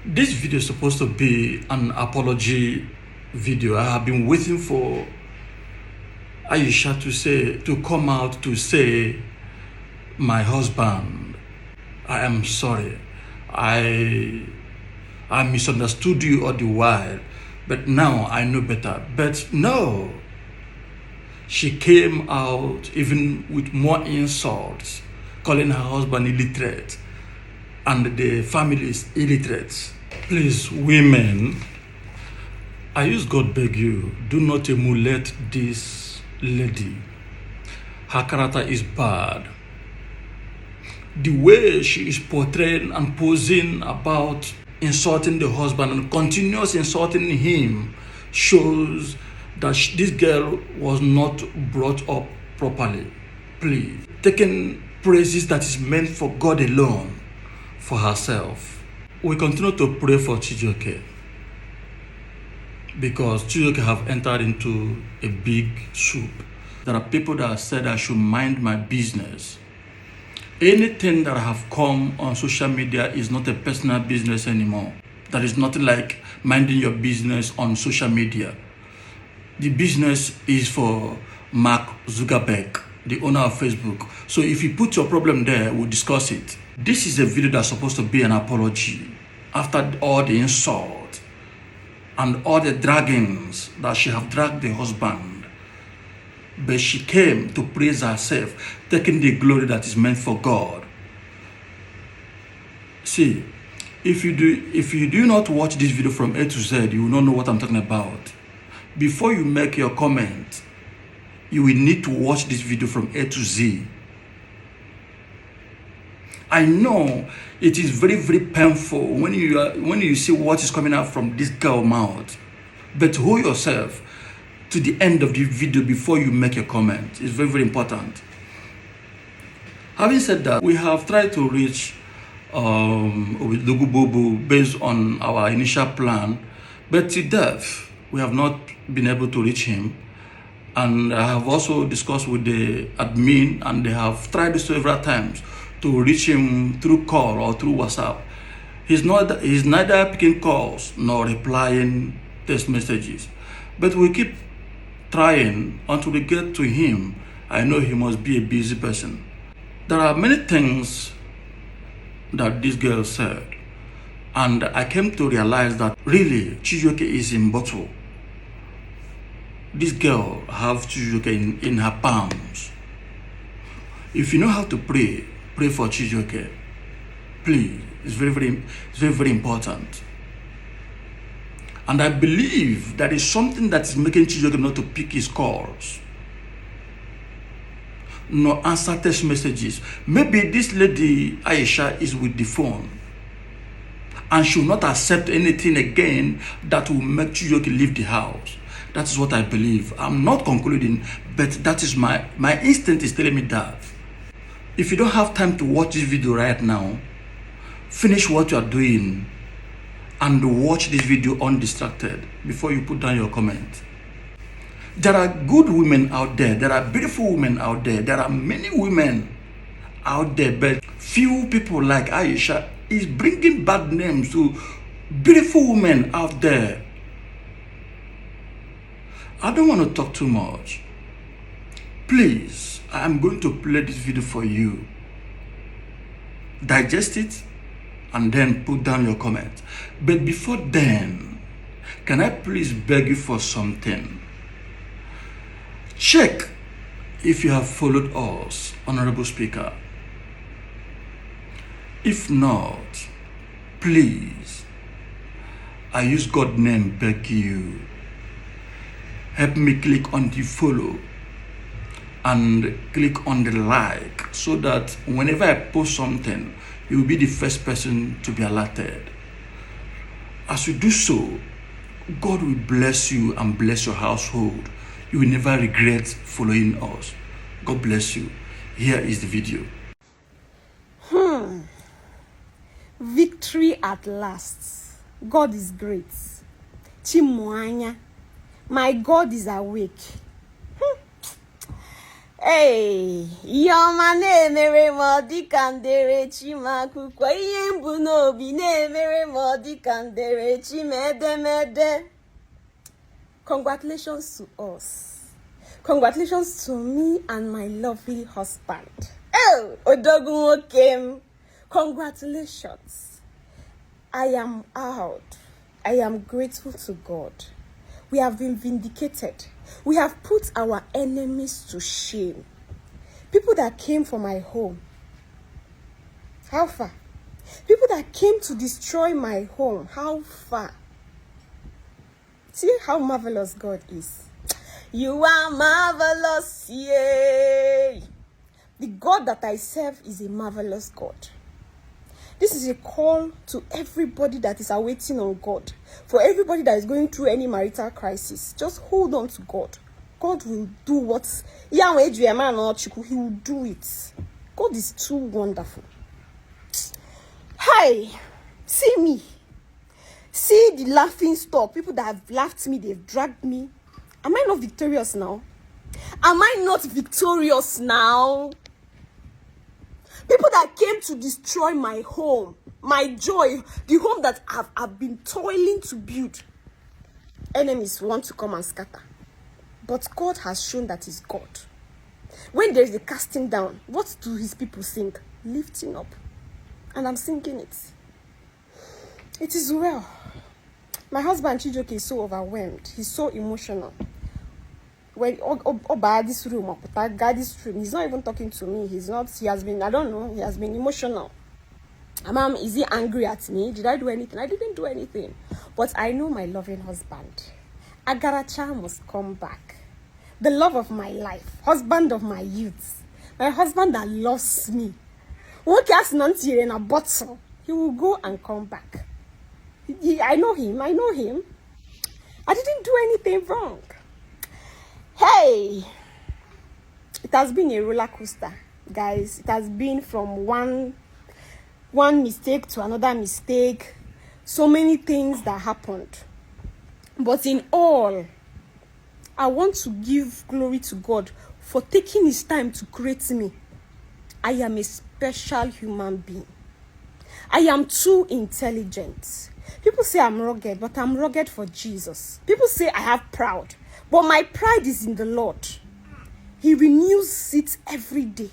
This video is supposed to be an apology video. I have been waiting for Aisha to come out to say, my husband, I am sorry. I misunderstood you all the while, but now I know better. But no, she came out even with more insults, calling her husband illiterate and the family is illiterate. Please, women, I use God beg you, do not emulate this lady. Her character is bad. The way she is portraying and posing about insulting the husband and continuous insulting him shows that this girl was not brought up properly. Please, taking praises that is meant for God alone for herself. We continue to pray for Chijioke because Chijioke have entered into a big soup. There are people that said I should mind my business. Anything that have come on social media is not a personal business anymore. There is nothing like minding your business on social media. The business is for Mark Zuckerberg, the owner of Facebook. So if you put your problem there, we'll discuss it. This is a video that's supposed to be an apology after all the insult and all the draggings that she have dragged the husband. But she came to praise herself, taking the glory that is meant for God. See, if you do not watch this video from A to Z, you will not know what I'm talking about. Before you make your comment, you will need to watch this video from A to Z. I know it is very, very painful when you see what is coming out from this girl's mouth. But hold yourself to the end of the video before you make a comment. It's very, very important. Having said that, we have tried to reach Odogwu based on our initial plan, but to death, we have not been able to reach him. And I have also discussed with the admin, and they have tried several times to reach him through call or through WhatsApp. He's neither picking calls nor replying text messages. But we keep trying until we get to him. I know he must be a busy person. There are many things that this girl said, and I came to realize that really Chijioke is in bottle. This girl have Chijioke in her palms. If you know how to pray for Chijioke. Please, it's very important. And I believe that is something that is making Chijioke not to pick his calls, nor answer text messages. Maybe this lady Aisha is with the phone and she will not accept anything again that will make Chijioke leave the house. That is what I believe. I'm not concluding, but that is my instinct is telling me that. If you don't have time to watch this video right now, finish what you are doing and watch this video undistracted before you put down your comment. There are good women out there. There are beautiful women out there. There are many women out there, but few people like Aisha is bringing bad names to beautiful women out there. I don't want to talk too much. Please, I am going to play this video for you. Digest it and then put down your comment. But before then, can I please beg you for something? Check if you have followed us, Honorable Speaker. If not, please, I use God's name, beg you. Help me click on the follow and click on the like so that whenever I post something, you will be the first person to be alerted. As you do so, God will bless you and bless your household. You will never regret following us. God bless you. Here is the video. Victory at last. God is great. Chimoanya. My God is awake. Hey, yoma na-emere mo dịka ndere chimakwukwo ihe mbụ n'obi na-emere mo dịka ndere chimedemede. Congratulations to us. Congratulations to me and my lovely husband. Oh, Odogwu came. Congratulations. I am out. I am grateful to God. We have been vindicated. We have put our enemies to shame. People that came for my home. How far? People that came to destroy my home. How far? See how marvelous God is. You are marvelous, yay! The God that I serve is a marvelous God. This is a call to everybody that is awaiting on God. For everybody that is going through any marital crisis, just hold on to God. God will do what He will do it. God is too wonderful. Hi, see me. See the laughing stock. People that have laughed me, they've dragged me. Am I not victorious now? Am I not victorious now? People that came to destroy my home, my joy, the home that I've been toiling to build. Enemies want to come and scatter. But God has shown that He's God. When there is a casting down, what do His people sing? Lifting up. And I'm singing it. It is well. My husband Chijoke is so overwhelmed. He's so emotional. When this room, this room, he's not even talking to me. He has been, I don't know, he has been emotional. Mom, is he angry at me? Did I do anything? I didn't do anything. But I know my loving husband. Agaracha must come back. The love of my life. Husband of my youth. My husband that loves me. In a bottle. He will go and come back. I know him. I know him. I didn't do anything wrong. Hey, it has been a roller coaster, guys. It has been from one mistake to another mistake. So many things that happened. But in all, I want to give glory to God for taking His time to create me. I am a special human being. I am too intelligent. People say I'm rugged, but I'm rugged for Jesus. People say I have pride. But my pride is in the Lord. He renews it every day.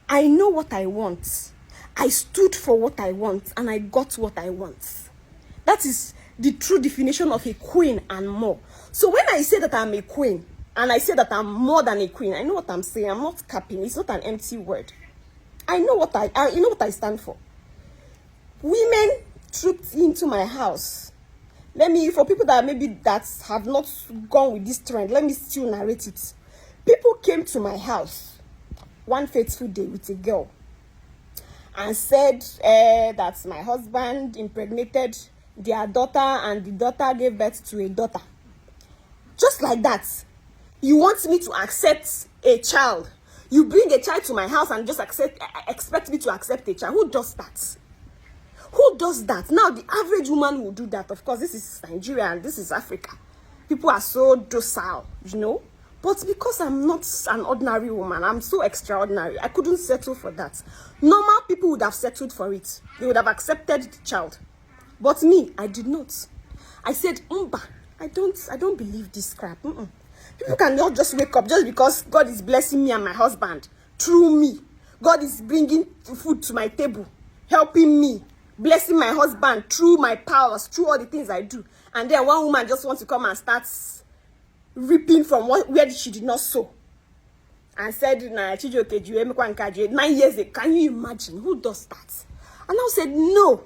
I know what I want. I stood for what I want, and I got what I want. That is the true definition of a queen and more. So when I say that I'm a queen, and I say that I'm more than a queen, I know what I'm saying. I'm not capping. It's not an empty word. I know what you know what I stand for. Women trooped into my house. For people that have not gone with this trend, let me still narrate it. People came to my house one fateful day with a girl and said that my husband impregnated their daughter and the daughter gave birth to a daughter. Just like that. You want me to accept a child. You bring a child to my house and just expect me to accept a child. Who does that? Who does that? Now, the average woman will do that. Of course, this is Nigeria and this is Africa. People are so docile, you know. But because I'm not an ordinary woman, I'm so extraordinary. I couldn't settle for that. Normal people would have settled for it. They would have accepted the child. But me, I did not. I said, I don't believe this crap. People cannot just wake up just because God is blessing me and my husband through me. God is bringing food to my table, helping me, blessing my husband through my powers, through all the things I do. And then one woman just wants to come and start reaping from where she did not sow. And said, 9 years ago, can you imagine? Who does that? And I said, no,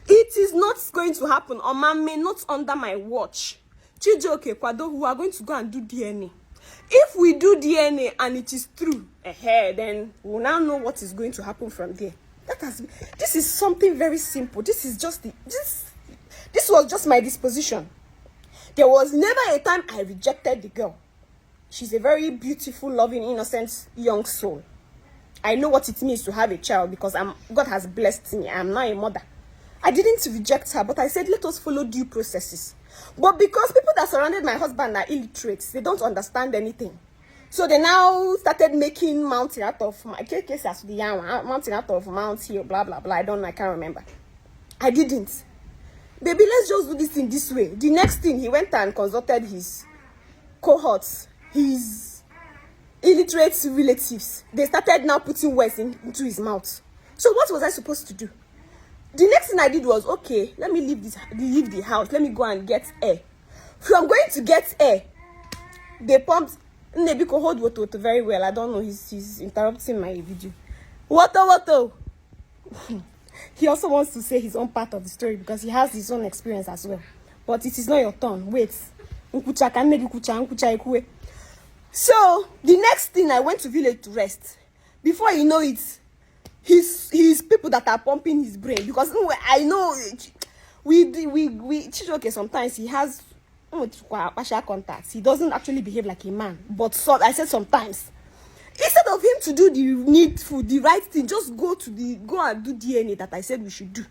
it is not going to happen. Or may not under my watch. Chijoke Kwado, we are going to go and do DNA. If we do DNA and it is true, then we'll now know what is going to happen from there. This is something very simple. This was just my disposition. There was never a time I rejected the girl. She's a very beautiful, loving, innocent young soul. I know what it means to have a child because God has blessed me. I'm now a mother. I didn't reject her, but I said, let us follow due processes. But because people that surrounded my husband are illiterates, they don't understand anything. So they now started making mountain out of my case as the mountain out of Mount Hill, blah blah blah. I don't know, I can't remember. I didn't. Baby, let's just do this thing this way. The next thing, he went and consulted his cohorts, his illiterate relatives. They started now putting words into his mouth. So what was I supposed to do? The next thing I did was, okay, let me leave the house. Let me go and get air. If I'm going to get air, they pumped. Nebiko hold water very well. I don't know. He's interrupting my video. Water. He also wants to say his own part of the story because he has his own experience as well. But it is not your turn. Wait. So the next thing, I went to village to rest. Before you know it, his people that are pumping his brain, because I know we Chijoke sometimes he has partial contacts. He doesn't actually behave like a man. But so I said sometimes, instead of him to do the needful, the right thing, just go and do DNA that I said we should do.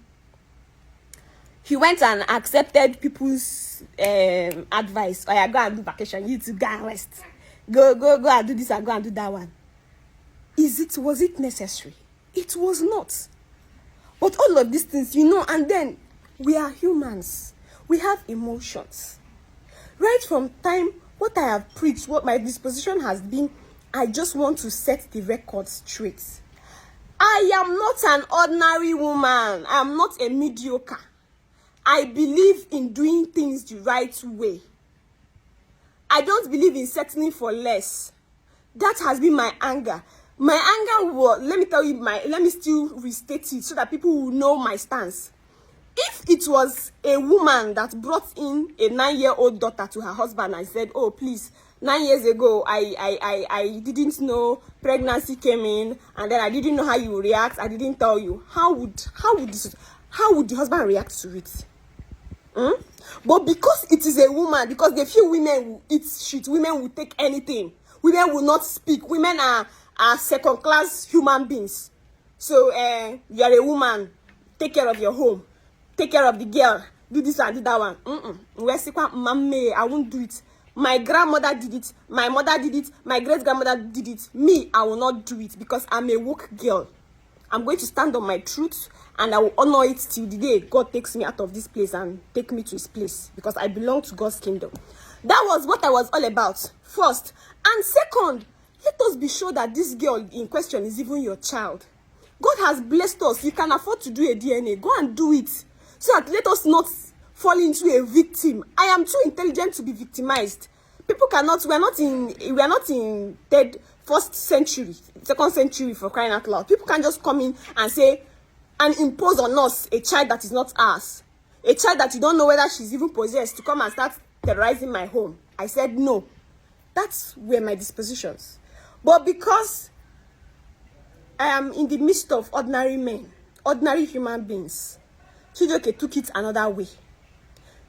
He went and accepted people's advice. I go and do vacation. You to go and rest. Go and do this and go and do that one. Was it necessary? It was not. But all of these things, and then we are humans. We have emotions. Right from time, what I have preached, what my disposition has been, I just want to set the record straight. I am not an ordinary woman. I am not a mediocre. I believe in doing things the right way. I don't believe in settling for less. That has been my anger. My anger was, let me still restate it so that people will know my stance. If it was a woman that brought in a 9-year-old daughter to her husband and said, oh, please, 9 years ago, I didn't know pregnancy came in, and then I didn't know how you react, I didn't tell you. How would the husband react to it? But because it is a woman, because they feel women will eat shit, women will take anything, women will not speak, women are second-class human beings. So you are a woman, take care of your home, take care of the girl, do this and do that one. I won't do it. My grandmother did it, my mother did it, my great-grandmother did it. Me, I will not do it because I'm a woke girl. I'm going to stand on my truth and I will honor it till the day God takes me out of this place and take me to his place, because I belong to God's kingdom. That was what I was all about, first. And second, let us be sure that this girl in question is even your child. God has blessed us. You can afford to do a DNA. Go and do it. So that let us not fall into a victim. I am too intelligent to be victimized. People cannot, we are not in first century, second century, for crying out loud. People can just come in and say, and impose on us a child that is not ours. A child that you don't know whether she's even possessed, to come and start terrorizing my home. I said no. That's where my dispositions. But because I am in the midst of ordinary men, ordinary human beings, Chijoke took it another way.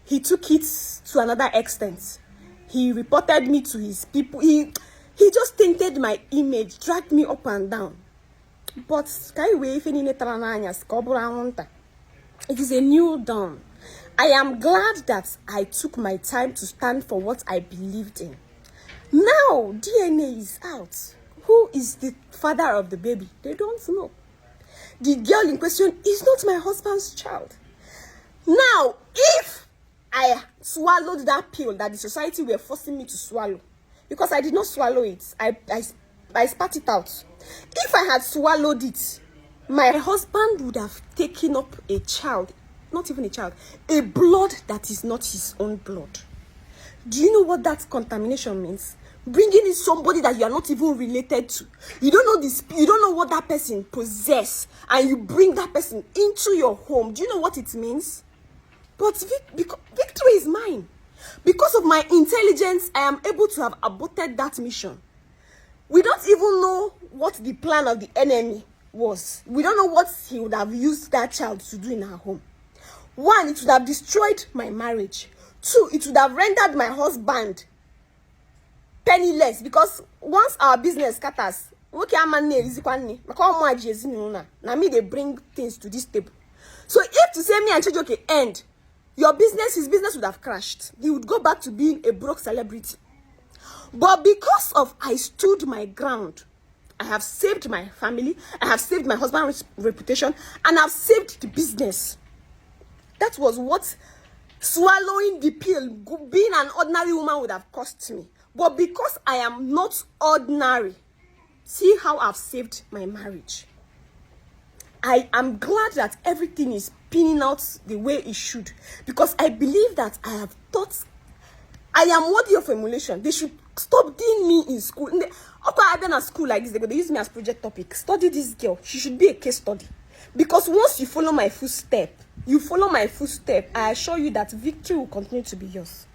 He took it to another extent. He reported me to his people. He just tainted my image, dragged me up and down. But it is a new dawn. I am glad that I took my time to stand for what I believed in. Now DNA is out. Who is the father of the baby? They don't know. The girl in question is not my husband's child. Now, if I swallowed that pill that the society were forcing me to swallow, because I did not swallow it, I spat it out. If I had swallowed it, my husband would have taken up a child, not even a child, a blood that is not his own blood. Do you know what that contamination means? Bringing in somebody that you are not even related to. You don't know this. You don't know what that person possesses, and you bring that person into your home. Do you know what it means? But victory is mine. Because of my intelligence, I am able to have aborted that mission. We don't even know what the plan of the enemy was. We don't know what he would have used that child to do in our home. One, it would have destroyed my marriage. Two, it would have rendered my husband penniless, because once our business scatters, me they bring things to this table. So if to say me and Chijoke end, his business would have crashed. He would go back to being a broke celebrity. But because of I stood my ground, I have saved my family, I have saved my husband's reputation, and I've saved the business. That was what swallowing the pill, being an ordinary woman, would have cost me. But because I am not ordinary, see how I've saved my marriage. I am glad that everything is pinning out the way it should, because I believe that I have thought I am worthy of emulation. They should stop doing me in school. I've been at school like this, they use me as project topic. Study this girl. She should be a case study. Because once you follow my footstep, I assure you that victory will continue to be yours.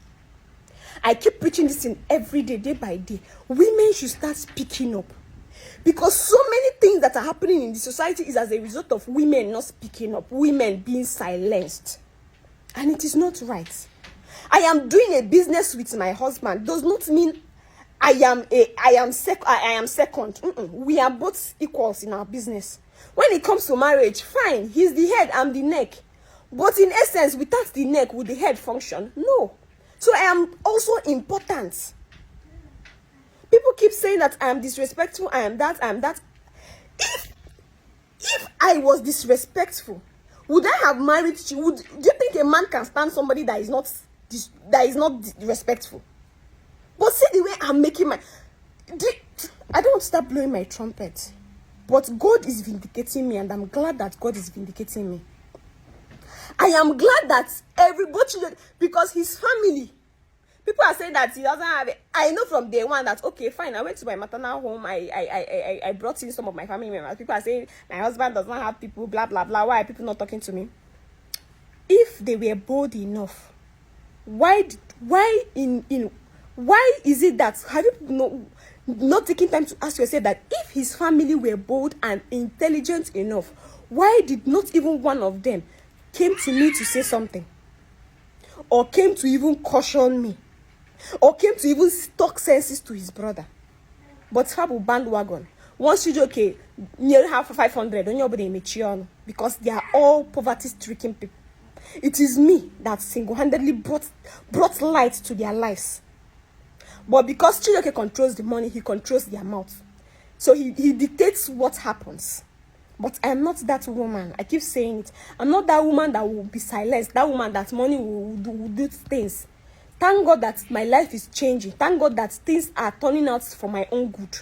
I keep preaching this in every day, day by day. Women should start speaking up. Because so many things that are happening in the society is as a result of women not speaking up, women being silenced. And it is not right. I am doing a business with my husband does not mean I am second. We are both equals in our business. When it comes to marriage, fine, he's the head, I'm the neck. But in essence, without the neck, would the head function? No. So I am also important. People keep saying that I am disrespectful, I am that. If I was disrespectful, would I have married you? Do you think a man can stand somebody that is not respectful? But see the way I'm making I don't want to start blowing my trumpet. But God is vindicating me, and I'm glad that God is vindicating me. I am glad that everybody, because his family, people are saying that he doesn't have it. I know from day one that, okay, fine, I went to my maternal home, I brought in some of my family members. People are saying my husband does not have people, blah, blah, blah. Why are people not talking to me? If they were bold enough, why is it that, have you not taking time to ask yourself that if his family were bold and intelligent enough, why did not even one of them came to me to say something, or came to even caution me, or came to even talk senses to his brother? But Fabu bandwagon, once you okay, near half 500, don't nobody mature, because they are all poverty-stricken people. It is me that single-handedly brought light to their lives. But because Chijoke controls the money, he controls their mouth. So he dictates what happens. But I'm not that woman. I keep saying it. I'm not that woman that will be silenced. That woman that money will do things. Thank God that my life is changing. Thank God that things are turning out for my own good.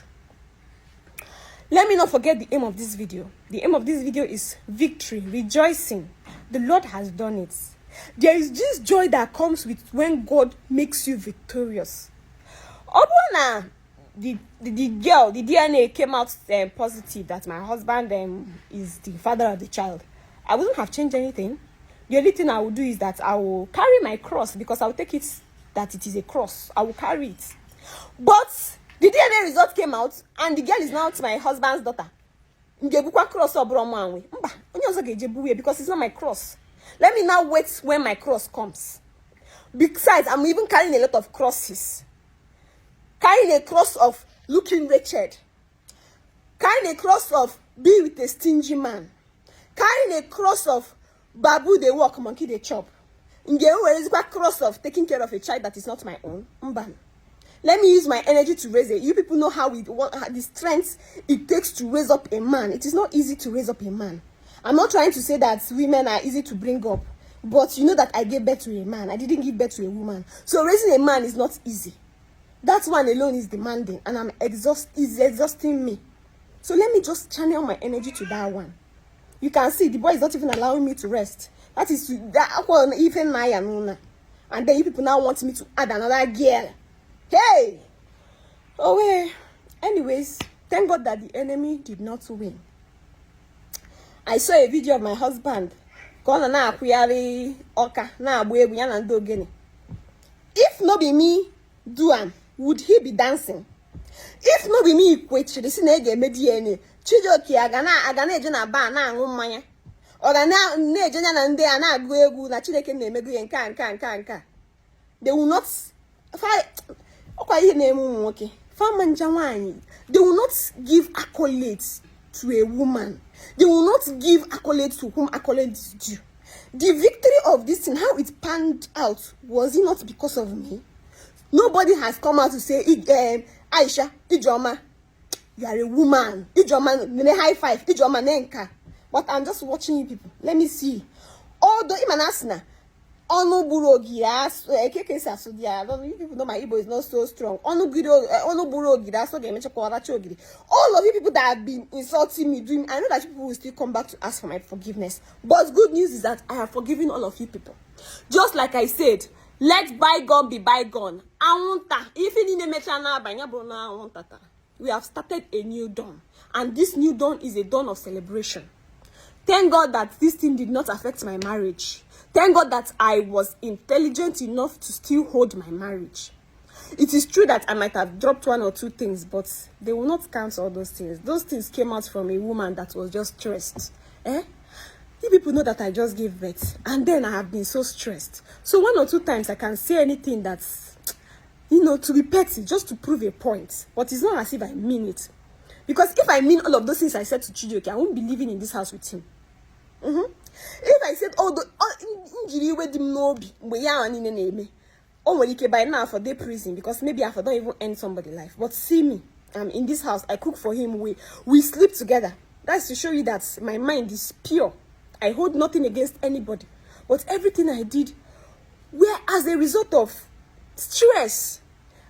Let me not forget the aim of this video. The aim of this video is victory, rejoicing. The Lord has done it. There is this joy that comes with when God makes you victorious. Obona, the girl, the DNA came out positive that my husband is the father of the child. I wouldn't have changed anything. The only thing I will do is that I will carry my cross, because I will take it that it is a cross. I will carry it. But the DNA result came out, and the girl is now my husband's daughter. Because it's not my cross. Let me now wait when my cross comes. Besides, I'm even carrying a lot of crosses. Carrying a cross of looking wretched. Carrying a cross of being with a stingy man. Carrying a cross of babu they walk, monkey they chop. Where is a cross of taking care of a child that is not my own? Let me use my energy to raise it. You people know how the strength it takes to raise up a man. It is not easy to raise up a man. I'm not trying to say that women are easy to bring up. But you know that I gave birth to a man. I didn't give birth to a woman. So raising a man is not easy. That one alone is demanding. And it's exhausting me. So let me just channel my energy to that one. You can see the boy is not even allowing me to rest. That is that one even I am. And then you people now want me to add another girl. Hey! Oh, well. Anyways, thank God that the enemy did not win. I saw a video of my husband. If not be me, do am, would he be dancing? If not be me, quit the sinege mediane. Chijoki agana eje na ba na anwụ mmanya. Ogana na-eje na ndị a na-agụ egwu na Chineke na-emego ihe nka. They will not they will not give accolades to a woman. They will not give accolades to whom accolades is due. The victory of this thing, how it panned out, was it not because of me? Nobody has come out to say, Aisha, Ijoma, you are a woman. Ijoma, high five. Ijoma, nenka. But I'm just watching you people. Let me see. Although, imanasna, onu burogi, I don't know, you people know my Igbo is not so strong. Onu burogi, that's what all of you people that have been insulting me, I know that people will still come back to ask for my forgiveness. But good news is that I have forgiven all of you people. Just like I said, let bygone be bygone. We have started a new dawn. And this new dawn is a dawn of celebration. Thank God that this thing did not affect my marriage. Thank God that I was intelligent enough to still hold my marriage. It is true that I might have dropped one or two things, but they will not cancel all those things. Those things came out from a woman that was just stressed. You people know that I just gave birth, and then I have been so stressed. So one or two times I can say anything that's, to be petty, just to prove a point. But it's not as if I mean it. Because if I mean all of those things I said to Chijioke, I won't be living in this house with him. If I said all the injury with him, no, by now for day prison, because maybe I don't even end somebody's life. But see me, I'm in this house. I cook for him. We sleep together. That's to show you that my mind is pure. I hold nothing against anybody. But everything I did were as a result of stress.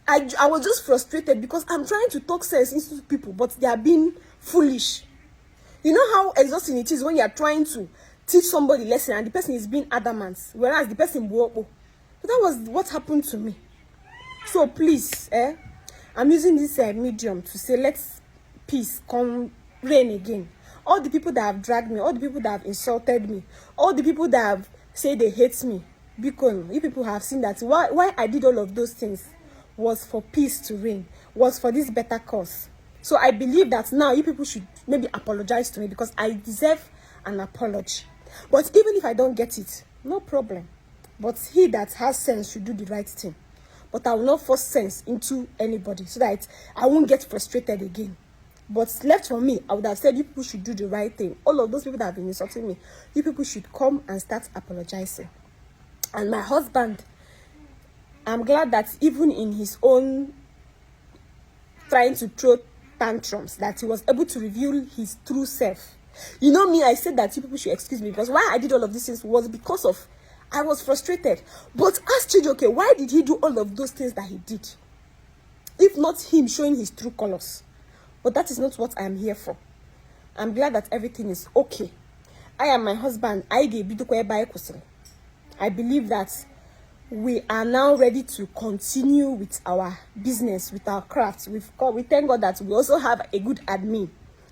I was just frustrated because I'm trying to talk sense into people, but they are being foolish. You know how exhausting it is when you are trying to teach somebody lesson and the person is being adamant, whereas the person but that was what happened to me. So please, I'm using this medium to say let peace come reign again. All the people that have dragged me, all the people that have insulted me, all the people that have said they hate me, because you people have seen that why I did all of those things was for peace to reign, was for this better cause. So I believe that now you people should maybe apologize to me because I deserve an apology. But even if I don't get it, no problem. But he that has sense should do the right thing. But I will not force sense into anybody so that I won't get frustrated again. But left for me, I would have said you people should do the right thing. All of those people that have been insulting me, you people should come and start apologizing. And my husband, I'm glad that even in his own trying to throw tantrums, that he was able to reveal his true self. You know me, I said that you people should excuse me because why I did all of these things was because of I was frustrated. But ask Chijioke, why did he do all of those things that he did? If not him showing his true colors. But that is not what I am here for. I'm glad that everything is okay. I am my husband. I believe that we are now ready to continue with our business, with our craft. We thank God that we also have a good admin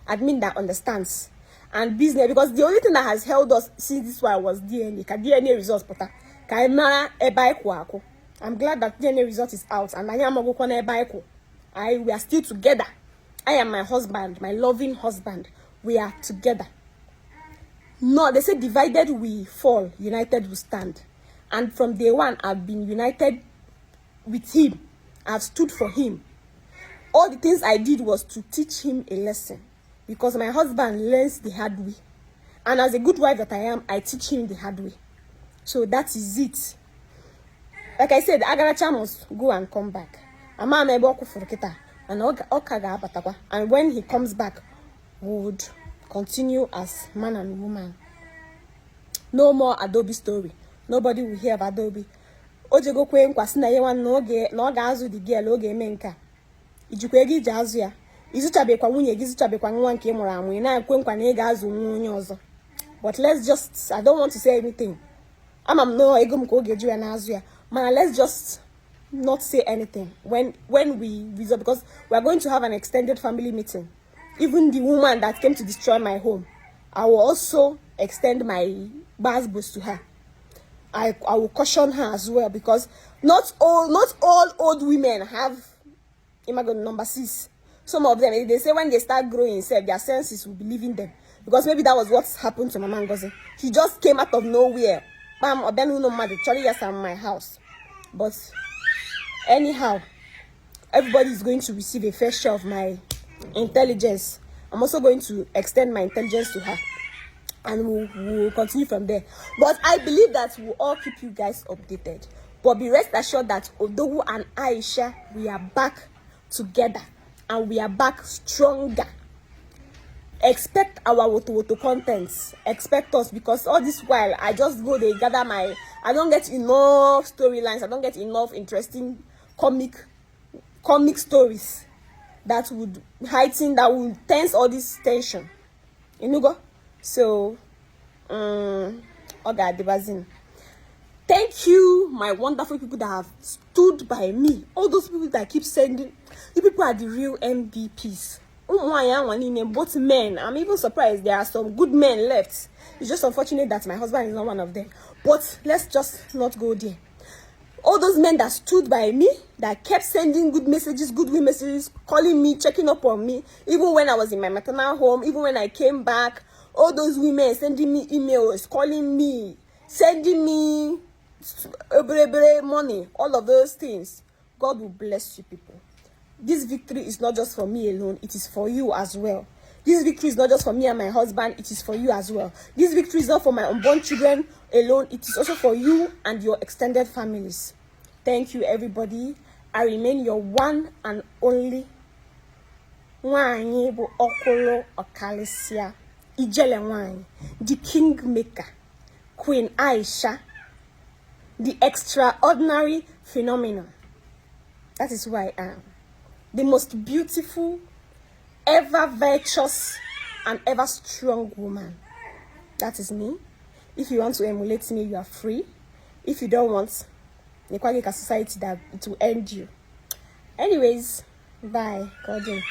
that understands. And business, because the only thing that has held us since this one was DNA. DNA results, I'm glad that DNA result is out, and we are still together. I am my husband, my loving husband. We are together. No, they say divided we fall, united we stand. And from day one, I've been united with him. I've stood for him. All the things I did was to teach him a lesson. Because my husband learns the hard way. And as a good wife that I am, I teach him the hard way. So that is it. Like I said, Agaracha must go and come back. And when he comes back, we would continue as man and woman. No more Adobe story. Nobody will hear of Adobe. Ojego kwe nkwasi na yewa no ga azu the girl oge eme nka. Ijikwa ego ije azu ya. Izuchabekwa nwunye gị izuchabekwa nwa nke mụrụ amụ na ekwe nkwa na ị ga-azụ nwa onye ọzọ. But let's just, I don't want to say anything. No ego m ka oge ju ya na azu ya. Man, let's just not say anything when we resolve, because we are going to have an extended family meeting. Even the woman that came to destroy my home, I will also extend my basbos to her. I will caution her as well, because not all old women have imagine number 6. Some of them, they say when they start growing, their senses will be leaving them. Because maybe that was what happened to Mama Ngozi. She just came out of nowhere. Bam, or then no matter. Charlie, yes, I'm my house. But anyhow, everybody is going to receive a fair share of my intelligence. I'm also going to extend my intelligence to her. and we'll continue from there. But I believe that we'll all keep you guys updated. But be rest assured that Odogwu and Aisha, we are back together and we are back stronger. Expect our woto contents. Expect us, because all this while I just go they gather my, I don't get enough storylines, I don't get enough interesting comic stories that would heighten, that would tense all this tension. You know go? So okay, thank you, my wonderful people that have stood by me. All those people that keep sending, you people are the real MVPs. Both men. I'm even surprised there are some good men left. It's just unfortunate that my husband is not one of them. But let's just not go there. All those men that stood by me, that kept sending good messages, goodwill messages, calling me, checking up on me, even when I was in my maternal home, even when I came back. All those women sending me emails, calling me, sending me money, all of those things. God will bless you people. This victory is not just for me alone, it is for you as well. This victory is not just for me and my husband, it is for you as well. This victory is not for my unborn children alone, it is also for you and your extended families. Thank you, everybody. I remain your one and only Nwanyi bu Okolo Okalisia Ijele Nwanyi, the Kingmaker, Queen Aisha, the extraordinary phenomenon. That is who I am. The most beautiful, ever virtuous, and ever strong woman. That is me. If you want to emulate me, you are free. If you don't want, you can make a society that it will end you. Anyways, bye. God bless.